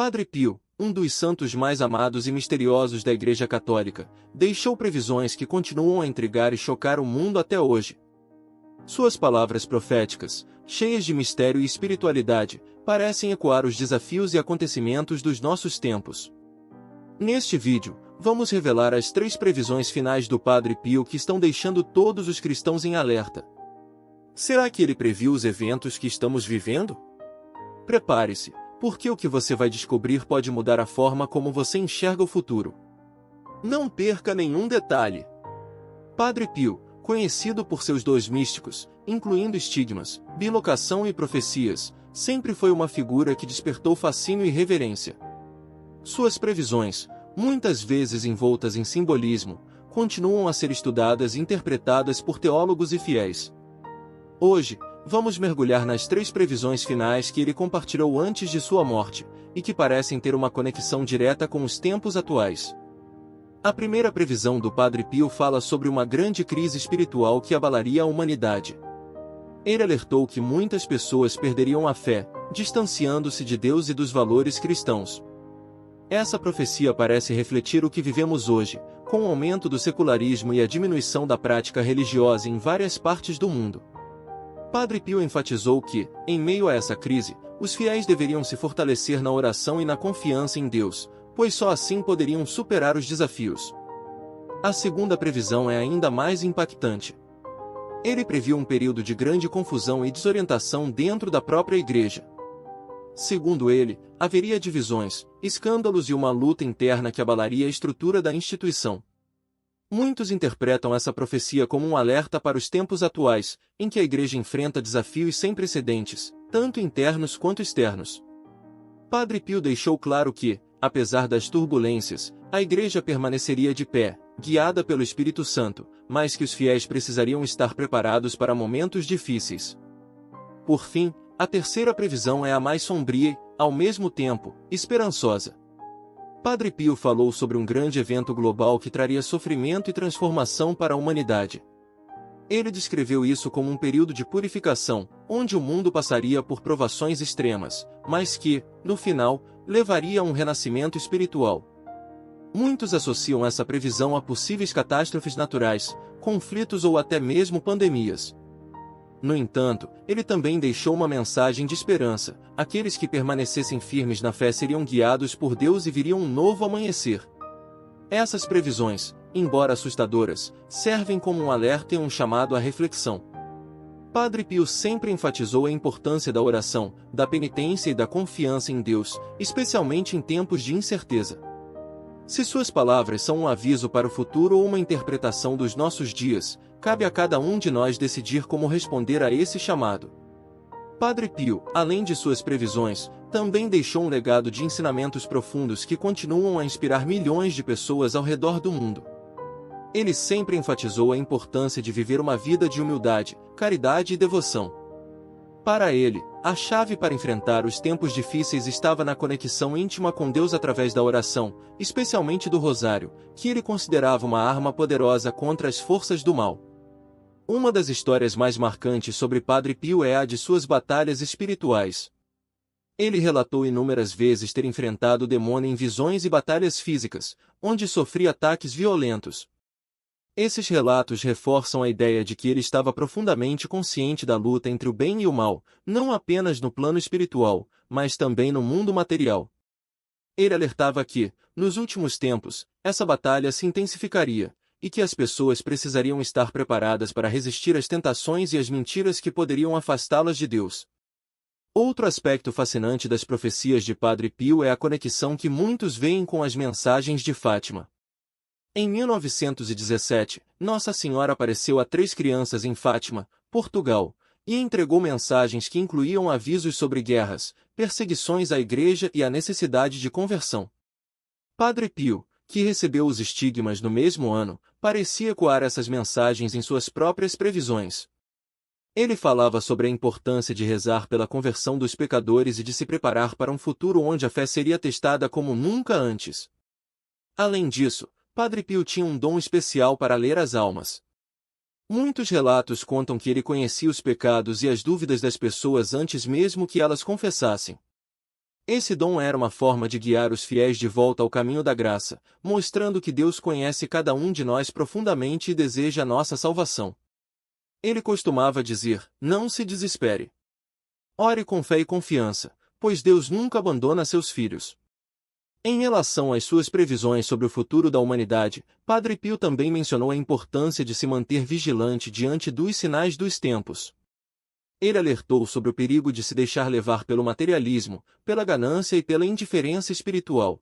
Padre Pio, um dos santos mais amados e misteriosos da Igreja Católica, deixou previsões que continuam a intrigar e chocar o mundo até hoje. Suas palavras proféticas, cheias de mistério e espiritualidade, parecem ecoar os desafios e acontecimentos dos nossos tempos. Neste vídeo, vamos revelar as 3 previsões finais do Padre Pio que estão deixando todos os cristãos em alerta. Será que ele previu os eventos que estamos vivendo? Prepare-se, porque o que você vai descobrir pode mudar a forma como você enxerga o futuro. Não perca nenhum detalhe. Padre Pio, conhecido por seus dons místicos, incluindo estigmas, bilocação e profecias, sempre foi uma figura que despertou fascínio e reverência. Suas previsões, muitas vezes envoltas em simbolismo, continuam a ser estudadas e interpretadas por teólogos e fiéis. Hoje, vamos mergulhar nas 3 previsões finais que ele compartilhou antes de sua morte, e que parecem ter uma conexão direta com os tempos atuais. A primeira previsão do Padre Pio fala sobre uma grande crise espiritual que abalaria a humanidade. Ele alertou que muitas pessoas perderiam a fé, distanciando-se de Deus e dos valores cristãos. Essa profecia parece refletir o que vivemos hoje, com o aumento do secularismo e a diminuição da prática religiosa em várias partes do mundo. Padre Pio enfatizou que, em meio a essa crise, os fiéis deveriam se fortalecer na oração e na confiança em Deus, pois só assim poderiam superar os desafios. A segunda previsão é ainda mais impactante. Ele previu um período de grande confusão e desorientação dentro da própria Igreja. Segundo ele, haveria divisões, escândalos e uma luta interna que abalaria a estrutura da instituição. Muitos interpretam essa profecia como um alerta para os tempos atuais, em que a Igreja enfrenta desafios sem precedentes, tanto internos quanto externos. Padre Pio deixou claro que, apesar das turbulências, a Igreja permaneceria de pé, guiada pelo Espírito Santo, mas que os fiéis precisariam estar preparados para momentos difíceis. Por fim, a terceira previsão é a mais sombria e, ao mesmo tempo, esperançosa. Padre Pio falou sobre um grande evento global que traria sofrimento e transformação para a humanidade. Ele descreveu isso como um período de purificação, onde o mundo passaria por provações extremas, mas que, no final, levaria a um renascimento espiritual. Muitos associam essa previsão a possíveis catástrofes naturais, conflitos ou até mesmo pandemias. No entanto, ele também deixou uma mensagem de esperança: aqueles que permanecessem firmes na fé seriam guiados por Deus e viriam um novo amanhecer. Essas previsões, embora assustadoras, servem como um alerta e um chamado à reflexão. Padre Pio sempre enfatizou a importância da oração, da penitência e da confiança em Deus, especialmente em tempos de incerteza. Se suas palavras são um aviso para o futuro ou uma interpretação dos nossos dias, cabe a cada um de nós decidir como responder a esse chamado. Padre Pio, além de suas previsões, também deixou um legado de ensinamentos profundos que continuam a inspirar milhões de pessoas ao redor do mundo. Ele sempre enfatizou a importância de viver uma vida de humildade, caridade e devoção. Para ele, a chave para enfrentar os tempos difíceis estava na conexão íntima com Deus através da oração, especialmente do rosário, que ele considerava uma arma poderosa contra as forças do mal. Uma das histórias mais marcantes sobre Padre Pio é a de suas batalhas espirituais. Ele relatou inúmeras vezes ter enfrentado o demônio em visões e batalhas físicas, onde sofria ataques violentos. Esses relatos reforçam a ideia de que ele estava profundamente consciente da luta entre o bem e o mal, não apenas no plano espiritual, mas também no mundo material. Ele alertava que, nos últimos tempos, essa batalha se intensificaria, e que as pessoas precisariam estar preparadas para resistir às tentações e às mentiras que poderiam afastá-las de Deus. Outro aspecto fascinante das profecias de Padre Pio é a conexão que muitos veem com as mensagens de Fátima. Em 1917, Nossa Senhora apareceu a 3 crianças em Fátima, Portugal, e entregou mensagens que incluíam avisos sobre guerras, perseguições à Igreja e a necessidade de conversão. Padre Pio, que recebeu os estigmas no mesmo ano, parecia ecoar essas mensagens em suas próprias previsões. Ele falava sobre a importância de rezar pela conversão dos pecadores e de se preparar para um futuro onde a fé seria testada como nunca antes. Além disso, Padre Pio tinha um dom especial para ler as almas. Muitos relatos contam que ele conhecia os pecados e as dúvidas das pessoas antes mesmo que elas confessassem. Esse dom era uma forma de guiar os fiéis de volta ao caminho da graça, mostrando que Deus conhece cada um de nós profundamente e deseja a nossa salvação. Ele costumava dizer: não se desespere. Ore com fé e confiança, pois Deus nunca abandona seus filhos. Em relação às suas previsões sobre o futuro da humanidade, Padre Pio também mencionou a importância de se manter vigilante diante dos sinais dos tempos. Ele alertou sobre o perigo de se deixar levar pelo materialismo, pela ganância e pela indiferença espiritual.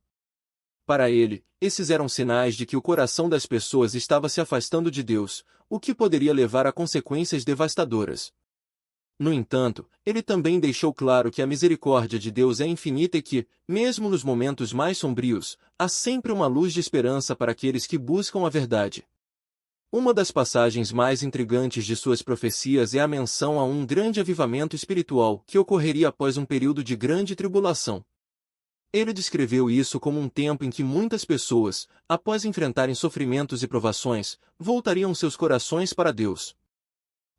Para ele, esses eram sinais de que o coração das pessoas estava se afastando de Deus, o que poderia levar a consequências devastadoras. No entanto, ele também deixou claro que a misericórdia de Deus é infinita e que, mesmo nos momentos mais sombrios, há sempre uma luz de esperança para aqueles que buscam a verdade. Uma das passagens mais intrigantes de suas profecias é a menção a um grande avivamento espiritual que ocorreria após um período de grande tribulação. Ele descreveu isso como um tempo em que muitas pessoas, após enfrentarem sofrimentos e provações, voltariam seus corações para Deus.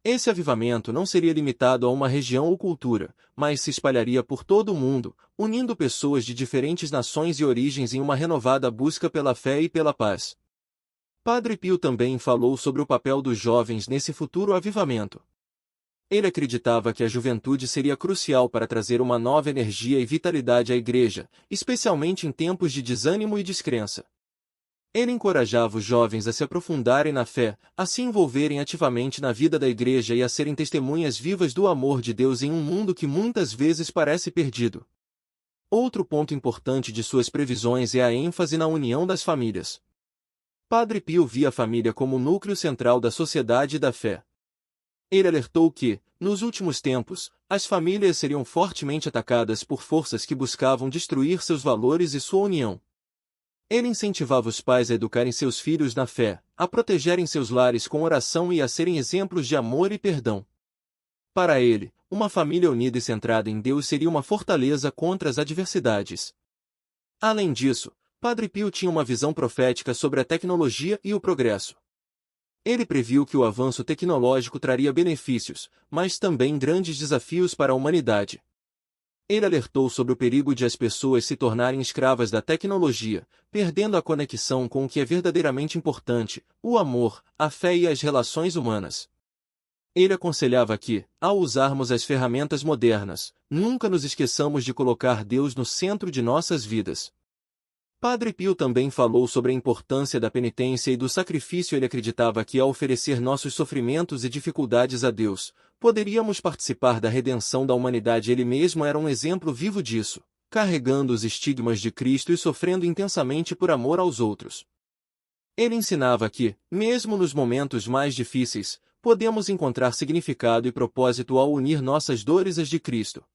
Esse avivamento não seria limitado a uma região ou cultura, mas se espalharia por todo o mundo, unindo pessoas de diferentes nações e origens em uma renovada busca pela fé e pela paz. Padre Pio também falou sobre o papel dos jovens nesse futuro avivamento. Ele acreditava que a juventude seria crucial para trazer uma nova energia e vitalidade à Igreja, especialmente em tempos de desânimo e descrença. Ele encorajava os jovens a se aprofundarem na fé, a se envolverem ativamente na vida da Igreja e a serem testemunhas vivas do amor de Deus em um mundo que muitas vezes parece perdido. Outro ponto importante de suas previsões é a ênfase na união das famílias. Padre Pio via a família como o núcleo central da sociedade e da fé. Ele alertou que, nos últimos tempos, as famílias seriam fortemente atacadas por forças que buscavam destruir seus valores e sua união. Ele incentivava os pais a educarem seus filhos na fé, a protegerem seus lares com oração e a serem exemplos de amor e perdão. Para ele, uma família unida e centrada em Deus seria uma fortaleza contra as adversidades. Além disso, Padre Pio tinha uma visão profética sobre a tecnologia e o progresso. Ele previu que o avanço tecnológico traria benefícios, mas também grandes desafios para a humanidade. Ele alertou sobre o perigo de as pessoas se tornarem escravas da tecnologia, perdendo a conexão com o que é verdadeiramente importante, o amor, a fé e as relações humanas. Ele aconselhava que, ao usarmos as ferramentas modernas, nunca nos esqueçamos de colocar Deus no centro de nossas vidas. Padre Pio também falou sobre a importância da penitência e do sacrifício. Ele acreditava que, ao oferecer nossos sofrimentos e dificuldades a Deus, poderíamos participar da redenção da humanidade. Ele mesmo era um exemplo vivo disso, carregando os estigmas de Cristo e sofrendo intensamente por amor aos outros. Ele ensinava que, mesmo nos momentos mais difíceis, podemos encontrar significado e propósito ao unir nossas dores às de Cristo.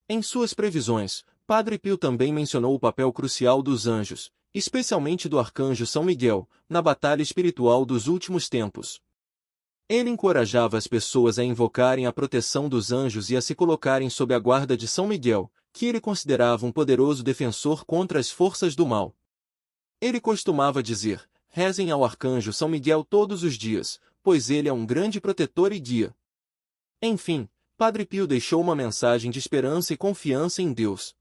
Em suas previsões, Padre Pio também mencionou o papel crucial dos anjos, especialmente do arcanjo São Miguel, na batalha espiritual dos últimos tempos. Ele encorajava as pessoas a invocarem a proteção dos anjos e a se colocarem sob a guarda de São Miguel, que ele considerava um poderoso defensor contra as forças do mal. Ele costumava dizer: rezem ao arcanjo São Miguel todos os dias, pois ele é um grande protetor e guia. Enfim, Padre Pio deixou uma mensagem de esperança e confiança em Deus.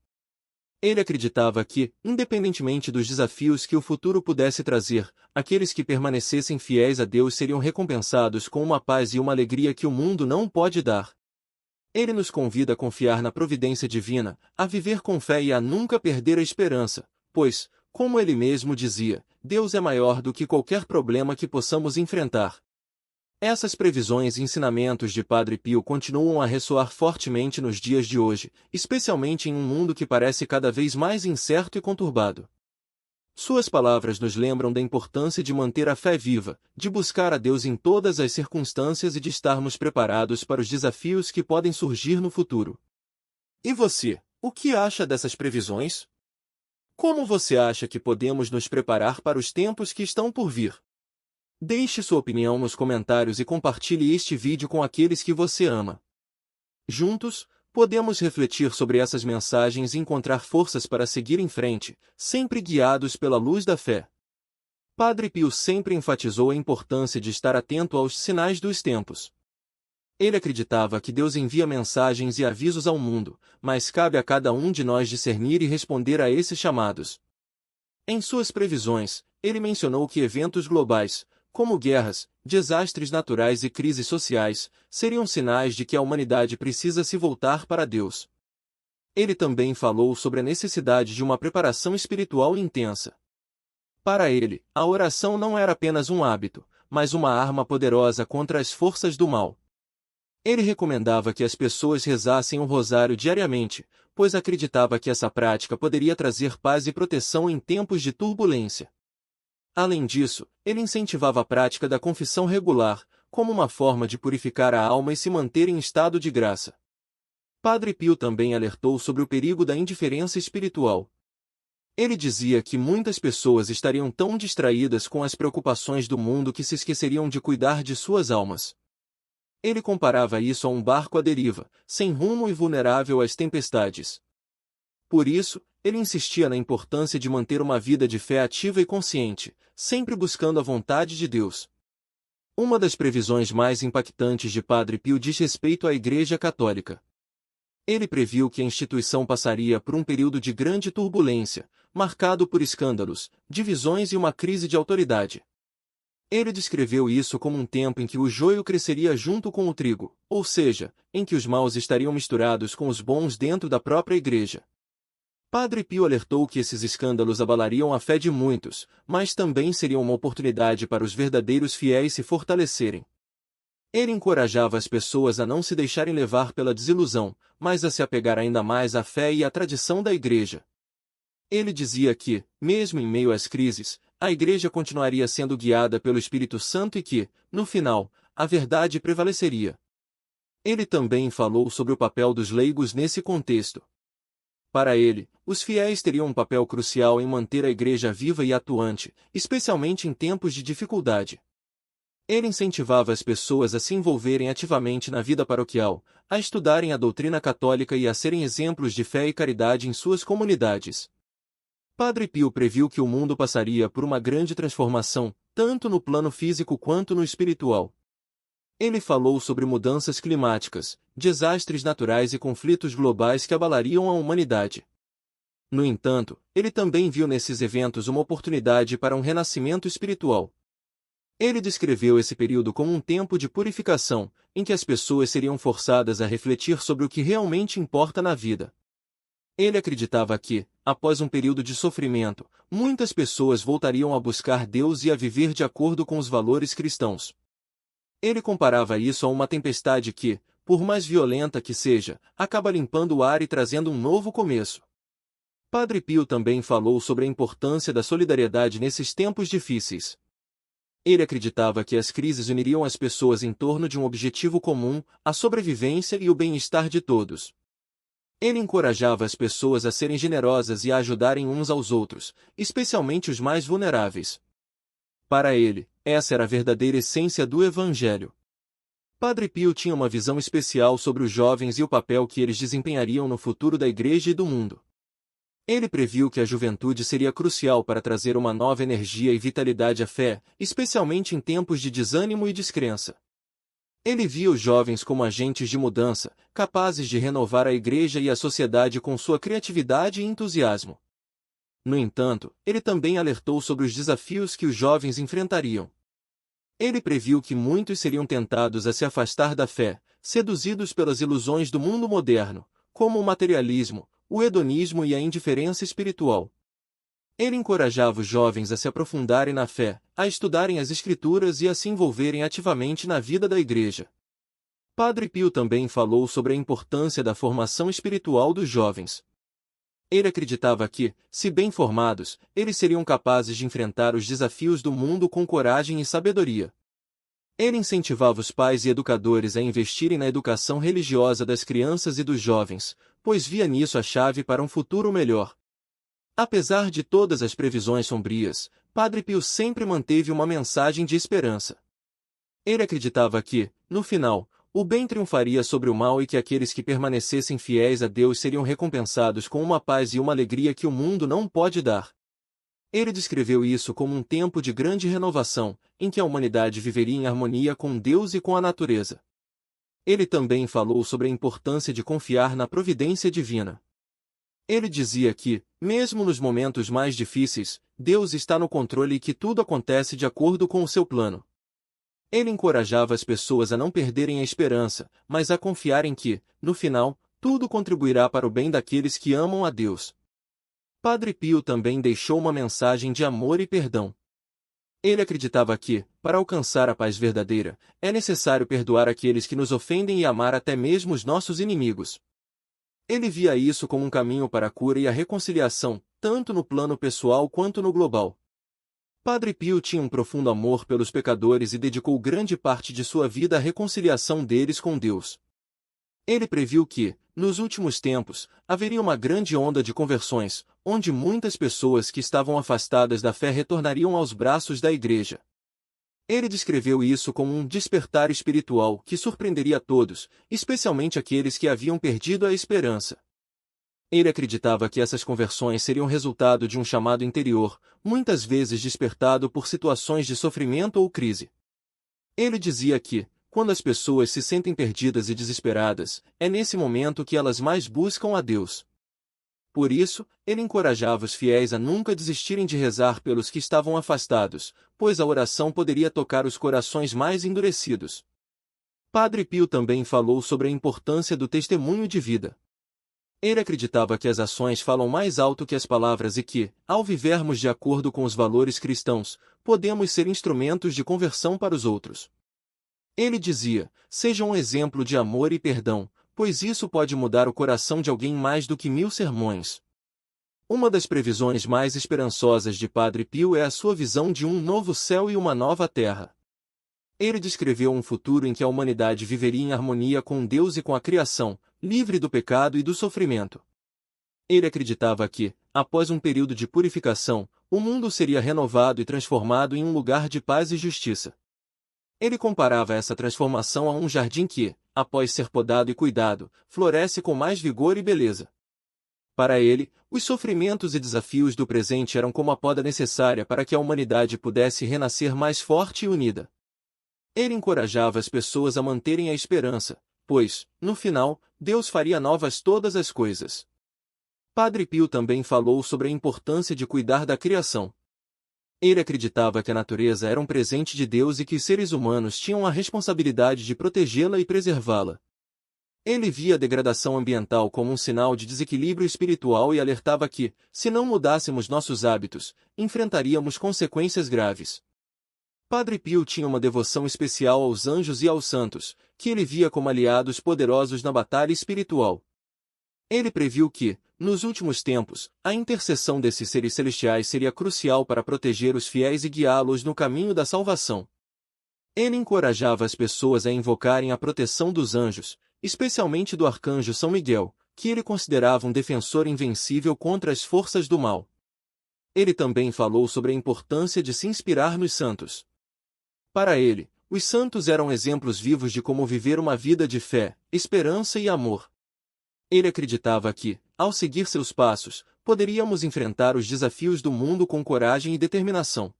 Ele acreditava que, independentemente dos desafios que o futuro pudesse trazer, aqueles que permanecessem fiéis a Deus seriam recompensados com uma paz e uma alegria que o mundo não pode dar. Ele nos convida a confiar na providência divina, a viver com fé e a nunca perder a esperança, pois, como ele mesmo dizia, Deus é maior do que qualquer problema que possamos enfrentar. Essas previsões e ensinamentos de Padre Pio continuam a ressoar fortemente nos dias de hoje, especialmente em um mundo que parece cada vez mais incerto e conturbado. Suas palavras nos lembram da importância de manter a fé viva, de buscar a Deus em todas as circunstâncias e de estarmos preparados para os desafios que podem surgir no futuro. E você, o que acha dessas previsões? Como você acha que podemos nos preparar para os tempos que estão por vir? Deixe sua opinião nos comentários e compartilhe este vídeo com aqueles que você ama. Juntos, podemos refletir sobre essas mensagens e encontrar forças para seguir em frente, sempre guiados pela luz da fé. Padre Pio sempre enfatizou a importância de estar atento aos sinais dos tempos. Ele acreditava que Deus envia mensagens e avisos ao mundo, mas cabe a cada um de nós discernir e responder a esses chamados. Em suas previsões, ele mencionou que eventos globais, como guerras, desastres naturais e crises sociais, seriam sinais de que a humanidade precisa se voltar para Deus. Ele também falou sobre a necessidade de uma preparação espiritual intensa. Para ele, a oração não era apenas um hábito, mas uma arma poderosa contra as forças do mal. Ele recomendava que as pessoas rezassem o rosário diariamente, pois acreditava que essa prática poderia trazer paz e proteção em tempos de turbulência. Além disso, ele incentivava a prática da confissão regular, como uma forma de purificar a alma e se manter em estado de graça. Padre Pio também alertou sobre o perigo da indiferença espiritual. Ele dizia que muitas pessoas estariam tão distraídas com as preocupações do mundo que se esqueceriam de cuidar de suas almas. Ele comparava isso a um barco à deriva, sem rumo e vulnerável às tempestades. Por isso, ele insistia na importância de manter uma vida de fé ativa e consciente, sempre buscando a vontade de Deus. Uma das previsões mais impactantes de Padre Pio diz respeito à Igreja Católica. Ele previu que a instituição passaria por um período de grande turbulência, marcado por escândalos, divisões e uma crise de autoridade. Ele descreveu isso como um tempo em que o joio cresceria junto com o trigo, ou seja, em que os maus estariam misturados com os bons dentro da própria igreja. Padre Pio alertou que esses escândalos abalariam a fé de muitos, mas também seriam uma oportunidade para os verdadeiros fiéis se fortalecerem. Ele encorajava as pessoas a não se deixarem levar pela desilusão, mas a se apegar ainda mais à fé e à tradição da igreja. Ele dizia que, mesmo em meio às crises, a igreja continuaria sendo guiada pelo Espírito Santo e que, no final, a verdade prevaleceria. Ele também falou sobre o papel dos leigos nesse contexto. Para ele, os fiéis teriam um papel crucial em manter a igreja viva e atuante, especialmente em tempos de dificuldade. Ele incentivava as pessoas a se envolverem ativamente na vida paroquial, a estudarem a doutrina católica e a serem exemplos de fé e caridade em suas comunidades. Padre Pio previu que o mundo passaria por uma grande transformação, tanto no plano físico quanto no espiritual. Ele falou sobre mudanças climáticas, desastres naturais e conflitos globais que abalariam a humanidade. No entanto, ele também viu nesses eventos uma oportunidade para um renascimento espiritual. Ele descreveu esse período como um tempo de purificação, em que as pessoas seriam forçadas a refletir sobre o que realmente importa na vida. Ele acreditava que, após um período de sofrimento, muitas pessoas voltariam a buscar Deus e a viver de acordo com os valores cristãos. Ele comparava isso a uma tempestade que, por mais violenta que seja, acaba limpando o ar e trazendo um novo começo. Padre Pio também falou sobre a importância da solidariedade nesses tempos difíceis. Ele acreditava que as crises uniriam as pessoas em torno de um objetivo comum, a sobrevivência e o bem-estar de todos. Ele encorajava as pessoas a serem generosas e a ajudarem uns aos outros, especialmente os mais vulneráveis. Para ele, essa era a verdadeira essência do Evangelho. Padre Pio tinha uma visão especial sobre os jovens e o papel que eles desempenhariam no futuro da Igreja e do mundo. Ele previu que a juventude seria crucial para trazer uma nova energia e vitalidade à fé, especialmente em tempos de desânimo e descrença. Ele via os jovens como agentes de mudança, capazes de renovar a igreja e a sociedade com sua criatividade e entusiasmo. No entanto, ele também alertou sobre os desafios que os jovens enfrentariam. Ele previu que muitos seriam tentados a se afastar da fé, seduzidos pelas ilusões do mundo moderno, como o materialismo, o hedonismo e a indiferença espiritual. Ele encorajava os jovens a se aprofundarem na fé, a estudarem as Escrituras e a se envolverem ativamente na vida da Igreja. Padre Pio também falou sobre a importância da formação espiritual dos jovens. Ele acreditava que, se bem formados, eles seriam capazes de enfrentar os desafios do mundo com coragem e sabedoria. Ele incentivava os pais e educadores a investirem na educação religiosa das crianças e dos jovens, pois via nisso a chave para um futuro melhor. Apesar de todas as previsões sombrias, Padre Pio sempre manteve uma mensagem de esperança. Ele acreditava que, no final, o bem triunfaria sobre o mal e que aqueles que permanecessem fiéis a Deus seriam recompensados com uma paz e uma alegria que o mundo não pode dar. Ele descreveu isso como um tempo de grande renovação, em que a humanidade viveria em harmonia com Deus e com a natureza. Ele também falou sobre a importância de confiar na providência divina. Ele dizia que, mesmo nos momentos mais difíceis, Deus está no controle e que tudo acontece de acordo com o seu plano. Ele encorajava as pessoas a não perderem a esperança, mas a confiarem que, no final, tudo contribuirá para o bem daqueles que amam a Deus. Padre Pio também deixou uma mensagem de amor e perdão. Ele acreditava que, para alcançar a paz verdadeira, é necessário perdoar aqueles que nos ofendem e amar até mesmo os nossos inimigos. Ele via isso como um caminho para a cura e a reconciliação, tanto no plano pessoal quanto no global. Padre Pio tinha um profundo amor pelos pecadores e dedicou grande parte de sua vida à reconciliação deles com Deus. Ele previu que, nos últimos tempos, haveria uma grande onda de conversões, onde muitas pessoas que estavam afastadas da fé retornariam aos braços da Igreja. Ele descreveu isso como um despertar espiritual que surpreenderia a todos, especialmente aqueles que haviam perdido a esperança. Ele acreditava que essas conversões seriam resultado de um chamado interior, muitas vezes despertado por situações de sofrimento ou crise. Ele dizia que, quando as pessoas se sentem perdidas e desesperadas, é nesse momento que elas mais buscam a Deus. Por isso, ele encorajava os fiéis a nunca desistirem de rezar pelos que estavam afastados, pois a oração poderia tocar os corações mais endurecidos. Padre Pio também falou sobre a importância do testemunho de vida. Ele acreditava que as ações falam mais alto que as palavras e que, ao vivermos de acordo com os valores cristãos, podemos ser instrumentos de conversão para os outros. Ele dizia: seja um exemplo de amor e perdão, pois isso pode mudar o coração de alguém mais do que 1000 sermões. Uma das previsões mais esperançosas de Padre Pio é a sua visão de um novo céu e uma nova terra. Ele descreveu um futuro em que a humanidade viveria em harmonia com Deus e com a criação, livre do pecado e do sofrimento. Ele acreditava que, após um período de purificação, o mundo seria renovado e transformado em um lugar de paz e justiça. Ele comparava essa transformação a um jardim que, após ser podado e cuidado, floresce com mais vigor e beleza. Para ele, os sofrimentos e desafios do presente eram como a poda necessária para que a humanidade pudesse renascer mais forte e unida. Ele encorajava as pessoas a manterem a esperança, pois, no final, Deus faria novas todas as coisas. Padre Pio também falou sobre a importância de cuidar da criação. Ele acreditava que a natureza era um presente de Deus e que os seres humanos tinham a responsabilidade de protegê-la e preservá-la. Ele via a degradação ambiental como um sinal de desequilíbrio espiritual e alertava que, se não mudássemos nossos hábitos, enfrentaríamos consequências graves. Padre Pio tinha uma devoção especial aos anjos e aos santos, que ele via como aliados poderosos na batalha espiritual. Ele previu que, nos últimos tempos, a intercessão desses seres celestiais seria crucial para proteger os fiéis e guiá-los no caminho da salvação. Ele encorajava as pessoas a invocarem a proteção dos anjos, especialmente do arcanjo São Miguel, que ele considerava um defensor invencível contra as forças do mal. Ele também falou sobre a importância de se inspirar nos santos. Para ele, os santos eram exemplos vivos de como viver uma vida de fé, esperança e amor. Ele acreditava que, ao seguir seus passos, poderíamos enfrentar os desafios do mundo com coragem e determinação.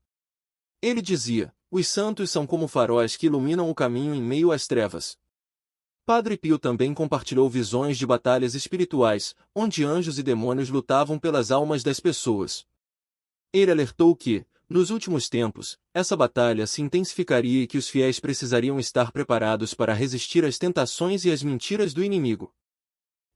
Ele dizia: os santos são como faróis que iluminam o caminho em meio às trevas. Padre Pio também compartilhou visões de batalhas espirituais, onde anjos e demônios lutavam pelas almas das pessoas. Ele alertou que, nos últimos tempos, essa batalha se intensificaria e que os fiéis precisariam estar preparados para resistir às tentações e às mentiras do inimigo.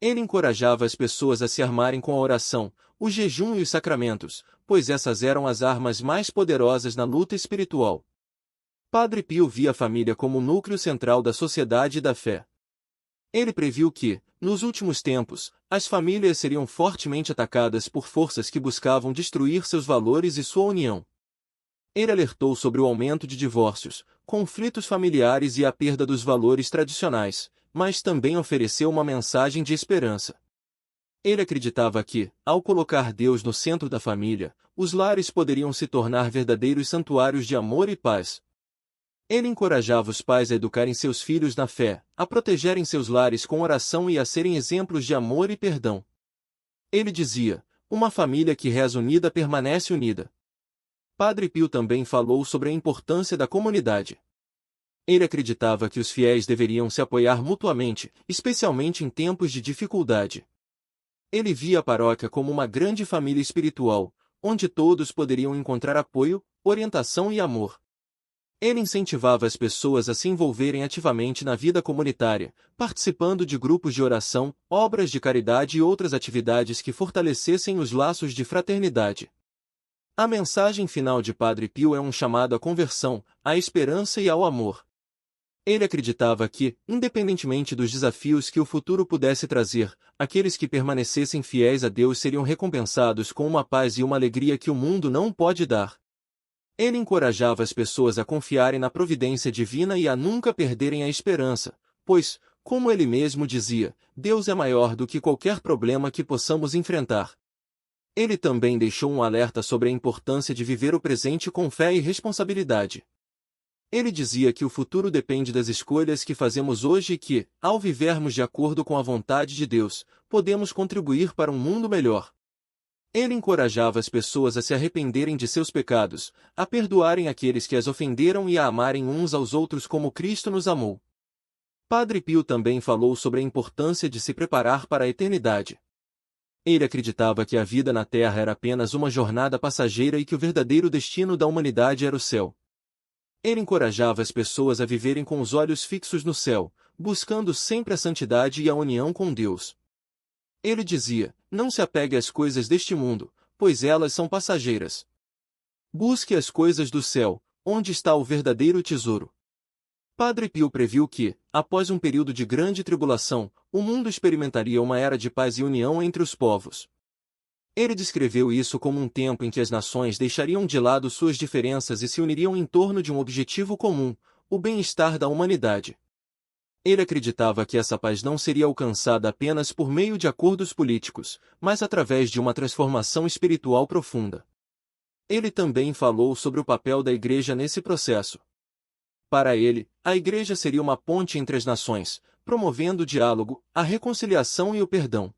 Ele encorajava as pessoas a se armarem com a oração, o jejum e os sacramentos, pois essas eram as armas mais poderosas na luta espiritual. Padre Pio via a família como o núcleo central da sociedade e da fé. Ele previu que, nos últimos tempos, as famílias seriam fortemente atacadas por forças que buscavam destruir seus valores e sua união. Ele alertou sobre o aumento de divórcios, conflitos familiares e a perda dos valores tradicionais, mas também ofereceu uma mensagem de esperança. Ele acreditava que, ao colocar Deus no centro da família, os lares poderiam se tornar verdadeiros santuários de amor e paz. Ele encorajava os pais a educarem seus filhos na fé, a protegerem seus lares com oração e a serem exemplos de amor e perdão. Ele dizia: uma família que reza unida permanece unida. Padre Pio também falou sobre a importância da comunidade. Ele acreditava que os fiéis deveriam se apoiar mutuamente, especialmente em tempos de dificuldade. Ele via a paróquia como uma grande família espiritual, onde todos poderiam encontrar apoio, orientação e amor. Ele incentivava as pessoas a se envolverem ativamente na vida comunitária, participando de grupos de oração, obras de caridade e outras atividades que fortalecessem os laços de fraternidade. A mensagem final de Padre Pio é um chamado à conversão, à esperança e ao amor. Ele acreditava que, independentemente dos desafios que o futuro pudesse trazer, aqueles que permanecessem fiéis a Deus seriam recompensados com uma paz e uma alegria que o mundo não pode dar. Ele encorajava as pessoas a confiarem na providência divina e a nunca perderem a esperança, pois, como ele mesmo dizia, Deus é maior do que qualquer problema que possamos enfrentar. Ele também deixou um alerta sobre a importância de viver o presente com fé e responsabilidade. Ele dizia que o futuro depende das escolhas que fazemos hoje e que, ao vivermos de acordo com a vontade de Deus, podemos contribuir para um mundo melhor. Ele encorajava as pessoas a se arrependerem de seus pecados, a perdoarem aqueles que as ofenderam e a amarem uns aos outros como Cristo nos amou. Padre Pio também falou sobre a importância de se preparar para a eternidade. Ele acreditava que a vida na Terra era apenas uma jornada passageira e que o verdadeiro destino da humanidade era o céu. Ele encorajava as pessoas a viverem com os olhos fixos no céu, buscando sempre a santidade e a união com Deus. Ele dizia, não se apegue às coisas deste mundo, pois elas são passageiras. Busque as coisas do céu, onde está o verdadeiro tesouro. Padre Pio previu que, após um período de grande tribulação, o mundo experimentaria uma era de paz e união entre os povos. Ele descreveu isso como um tempo em que as nações deixariam de lado suas diferenças e se uniriam em torno de um objetivo comum, o bem-estar da humanidade. Ele acreditava que essa paz não seria alcançada apenas por meio de acordos políticos, mas através de uma transformação espiritual profunda. Ele também falou sobre o papel da Igreja nesse processo. Para ele, a Igreja seria uma ponte entre as nações, promovendo o diálogo, a reconciliação e o perdão.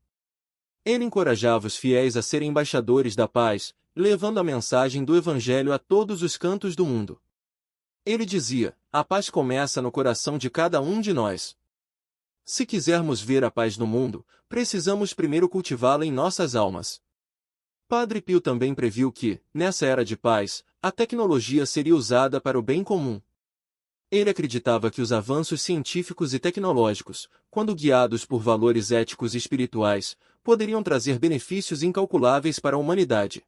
Ele encorajava os fiéis a serem embaixadores da paz, levando a mensagem do Evangelho a todos os cantos do mundo. Ele dizia, a paz começa no coração de cada um de nós. Se quisermos ver a paz no mundo, precisamos primeiro cultivá-la em nossas almas. Padre Pio também previu que, nessa era de paz, a tecnologia seria usada para o bem comum. Ele acreditava que os avanços científicos e tecnológicos, quando guiados por valores éticos e espirituais, poderiam trazer benefícios incalculáveis para a humanidade.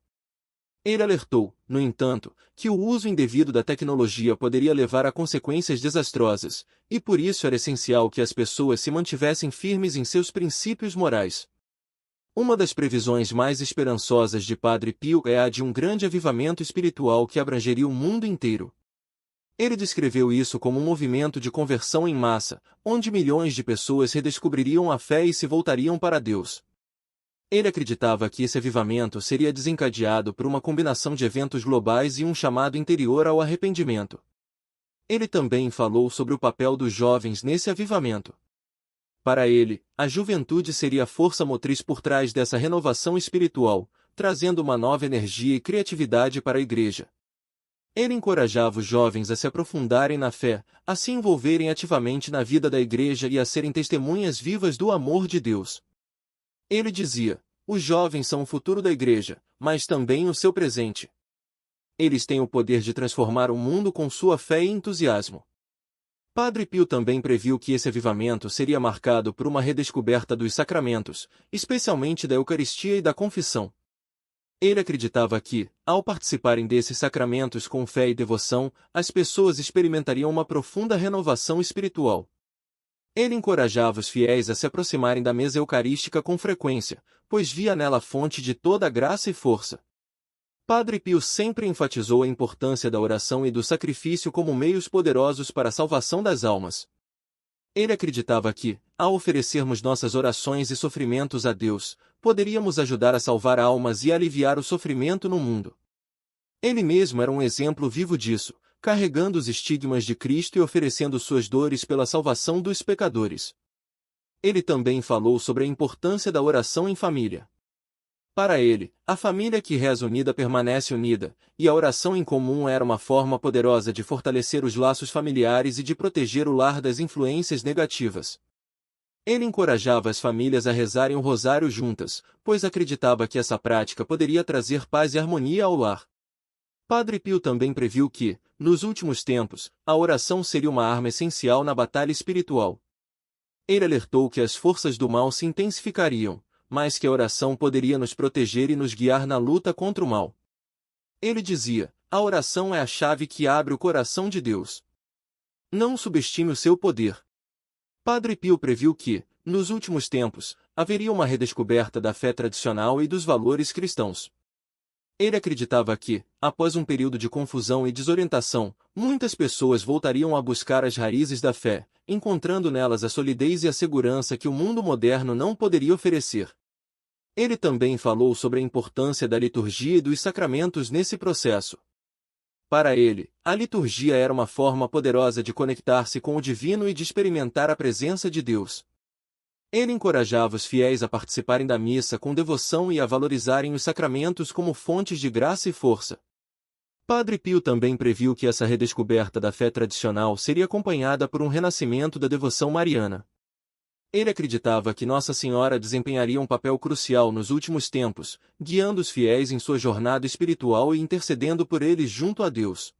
Ele alertou, no entanto, que o uso indevido da tecnologia poderia levar a consequências desastrosas, e por isso era essencial que as pessoas se mantivessem firmes em seus princípios morais. Uma das previsões mais esperançosas de Padre Pio é a de um grande avivamento espiritual que abrangeria o mundo inteiro. Ele descreveu isso como um movimento de conversão em massa, onde milhões de pessoas redescobririam a fé e se voltariam para Deus. Ele acreditava que esse avivamento seria desencadeado por uma combinação de eventos globais e um chamado interior ao arrependimento. Ele também falou sobre o papel dos jovens nesse avivamento. Para ele, a juventude seria a força motriz por trás dessa renovação espiritual, trazendo uma nova energia e criatividade para a Igreja. Ele encorajava os jovens a se aprofundarem na fé, a se envolverem ativamente na vida da Igreja e a serem testemunhas vivas do amor de Deus. Ele dizia, os jovens são o futuro da Igreja, mas também o seu presente. Eles têm o poder de transformar o mundo com sua fé e entusiasmo. Padre Pio também previu que esse avivamento seria marcado por uma redescoberta dos sacramentos, especialmente da Eucaristia e da Confissão. Ele acreditava que, ao participarem desses sacramentos com fé e devoção, as pessoas experimentariam uma profunda renovação espiritual. Ele encorajava os fiéis a se aproximarem da mesa eucarística com frequência, pois via nela a fonte de toda a graça e força. Padre Pio sempre enfatizou a importância da oração e do sacrifício como meios poderosos para a salvação das almas. Ele acreditava que, ao oferecermos nossas orações e sofrimentos a Deus, poderíamos ajudar a salvar almas e aliviar o sofrimento no mundo. Ele mesmo era um exemplo vivo disso, carregando os estigmas de Cristo e oferecendo suas dores pela salvação dos pecadores. Ele também falou sobre a importância da oração em família. Para ele, a família que reza unida permanece unida, e a oração em comum era uma forma poderosa de fortalecer os laços familiares e de proteger o lar das influências negativas. Ele encorajava as famílias a rezarem o rosário juntas, pois acreditava que essa prática poderia trazer paz e harmonia ao lar. Padre Pio também previu que, nos últimos tempos, a oração seria uma arma essencial na batalha espiritual. Ele alertou que as forças do mal se intensificariam, mas que a oração poderia nos proteger e nos guiar na luta contra o mal. Ele dizia: a oração é a chave que abre o coração de Deus. Não subestime o seu poder. Padre Pio previu que, nos últimos tempos, haveria uma redescoberta da fé tradicional e dos valores cristãos. Ele acreditava que, após um período de confusão e desorientação, muitas pessoas voltariam a buscar as raízes da fé, encontrando nelas a solidez e a segurança que o mundo moderno não poderia oferecer. Ele também falou sobre a importância da liturgia e dos sacramentos nesse processo. Para ele, a liturgia era uma forma poderosa de conectar-se com o divino e de experimentar a presença de Deus. Ele encorajava os fiéis a participarem da missa com devoção e a valorizarem os sacramentos como fontes de graça e força. Padre Pio também previu que essa redescoberta da fé tradicional seria acompanhada por um renascimento da devoção mariana. Ele acreditava que Nossa Senhora desempenharia um papel crucial nos últimos tempos, guiando os fiéis em sua jornada espiritual e intercedendo por eles junto a Deus.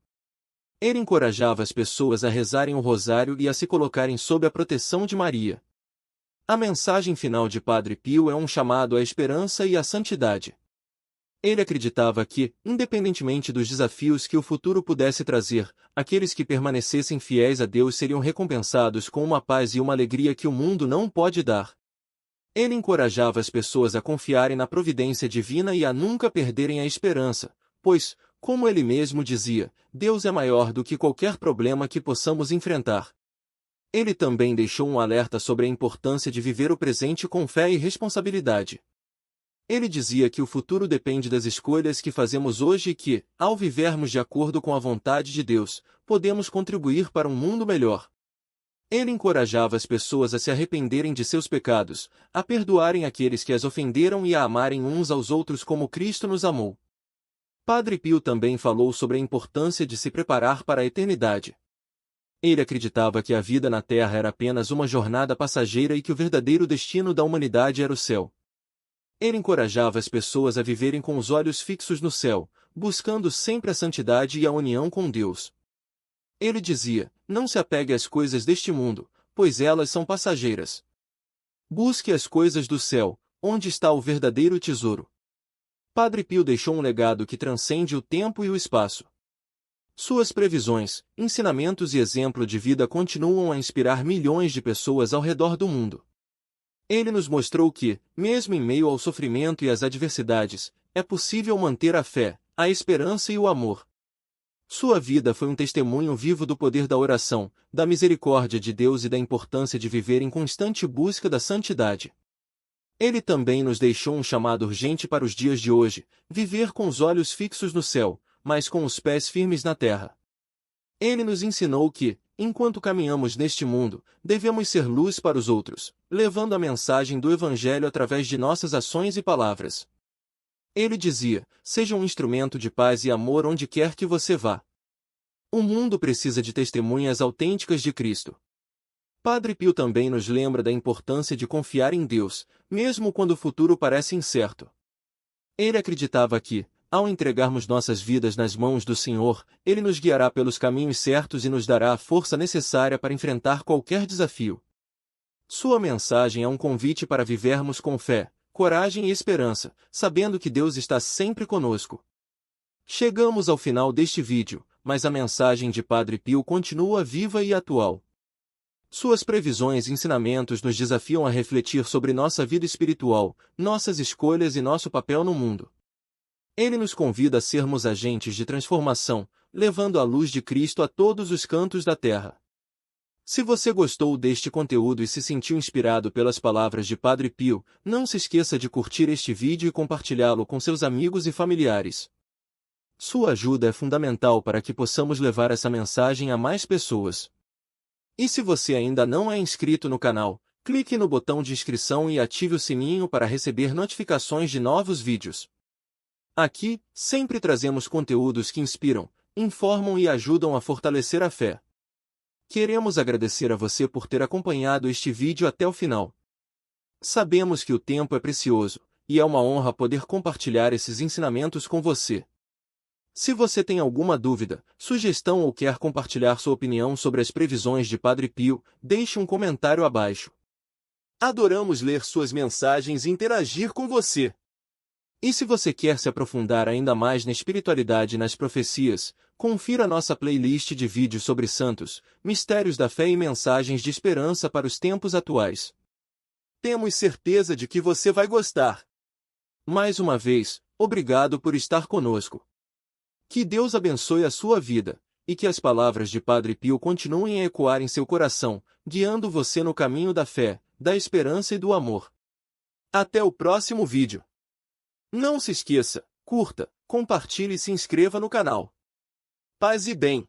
Ele encorajava as pessoas a rezarem o rosário e a se colocarem sob a proteção de Maria. A mensagem final de Padre Pio é um chamado à esperança e à santidade. Ele acreditava que, independentemente dos desafios que o futuro pudesse trazer, aqueles que permanecessem fiéis a Deus seriam recompensados com uma paz e uma alegria que o mundo não pode dar. Ele encorajava as pessoas a confiarem na providência divina e a nunca perderem a esperança, pois, como ele mesmo dizia, Deus é maior do que qualquer problema que possamos enfrentar. Ele também deixou um alerta sobre a importância de viver o presente com fé e responsabilidade. Ele dizia que o futuro depende das escolhas que fazemos hoje e que, ao vivermos de acordo com a vontade de Deus, podemos contribuir para um mundo melhor. Ele encorajava as pessoas a se arrependerem de seus pecados, a perdoarem aqueles que as ofenderam e a amarem uns aos outros como Cristo nos amou. Padre Pio também falou sobre a importância de se preparar para a eternidade. Ele acreditava que a vida na Terra era apenas uma jornada passageira e que o verdadeiro destino da humanidade era o céu. Ele encorajava as pessoas a viverem com os olhos fixos no céu, buscando sempre a santidade e a união com Deus. Ele dizia: não se apegue às coisas deste mundo, pois elas são passageiras. Busque as coisas do céu, onde está o verdadeiro tesouro. Padre Pio deixou um legado que transcende o tempo e o espaço. Suas previsões, ensinamentos e exemplo de vida continuam a inspirar milhões de pessoas ao redor do mundo. Ele nos mostrou que, mesmo em meio ao sofrimento e às adversidades, é possível manter a fé, a esperança e o amor. Sua vida foi um testemunho vivo do poder da oração, da misericórdia de Deus e da importância de viver em constante busca da santidade. Ele também nos deixou um chamado urgente para os dias de hoje: viver com os olhos fixos no céu, mas com os pés firmes na terra. Ele nos ensinou que, enquanto caminhamos neste mundo, devemos ser luz para os outros, levando a mensagem do Evangelho através de nossas ações e palavras. Ele dizia: seja um instrumento de paz e amor onde quer que você vá. O mundo precisa de testemunhas autênticas de Cristo. Padre Pio também nos lembra da importância de confiar em Deus, mesmo quando o futuro parece incerto. Ele acreditava que, ao entregarmos nossas vidas nas mãos do Senhor, Ele nos guiará pelos caminhos certos e nos dará a força necessária para enfrentar qualquer desafio. Sua mensagem é um convite para vivermos com fé, coragem e esperança, sabendo que Deus está sempre conosco. Chegamos ao final deste vídeo, mas a mensagem de Padre Pio continua viva e atual. Suas previsões e ensinamentos nos desafiam a refletir sobre nossa vida espiritual, nossas escolhas e nosso papel no mundo. Ele nos convida a sermos agentes de transformação, levando a luz de Cristo a todos os cantos da terra. Se você gostou deste conteúdo e se sentiu inspirado pelas palavras de Padre Pio, não se esqueça de curtir este vídeo e compartilhá-lo com seus amigos e familiares. Sua ajuda é fundamental para que possamos levar essa mensagem a mais pessoas. E se você ainda não é inscrito no canal, Clique no botão de inscrição e ative o sininho para receber notificações de novos vídeos. Aqui, sempre trazemos conteúdos que inspiram, informam e ajudam a fortalecer a fé. Queremos agradecer a você por ter acompanhado este vídeo até o final. Sabemos que o tempo é precioso, e é uma honra poder compartilhar esses ensinamentos com você. Se você tem alguma dúvida, sugestão ou quer compartilhar sua opinião sobre as previsões de Padre Pio, deixe um comentário abaixo. Adoramos ler suas mensagens e interagir com você. E se você quer se aprofundar ainda mais na espiritualidade e nas profecias, confira nossa playlist de vídeos sobre santos, mistérios da fé e mensagens de esperança para os tempos atuais. Temos certeza de que você vai gostar. Mais uma vez, obrigado por estar conosco. Que Deus abençoe a sua vida, e que as palavras de Padre Pio continuem a ecoar em seu coração, guiando você no caminho da fé, da esperança e do amor. Até o próximo vídeo. Não se esqueça, curta, compartilhe e se inscreva no canal. Paz e bem.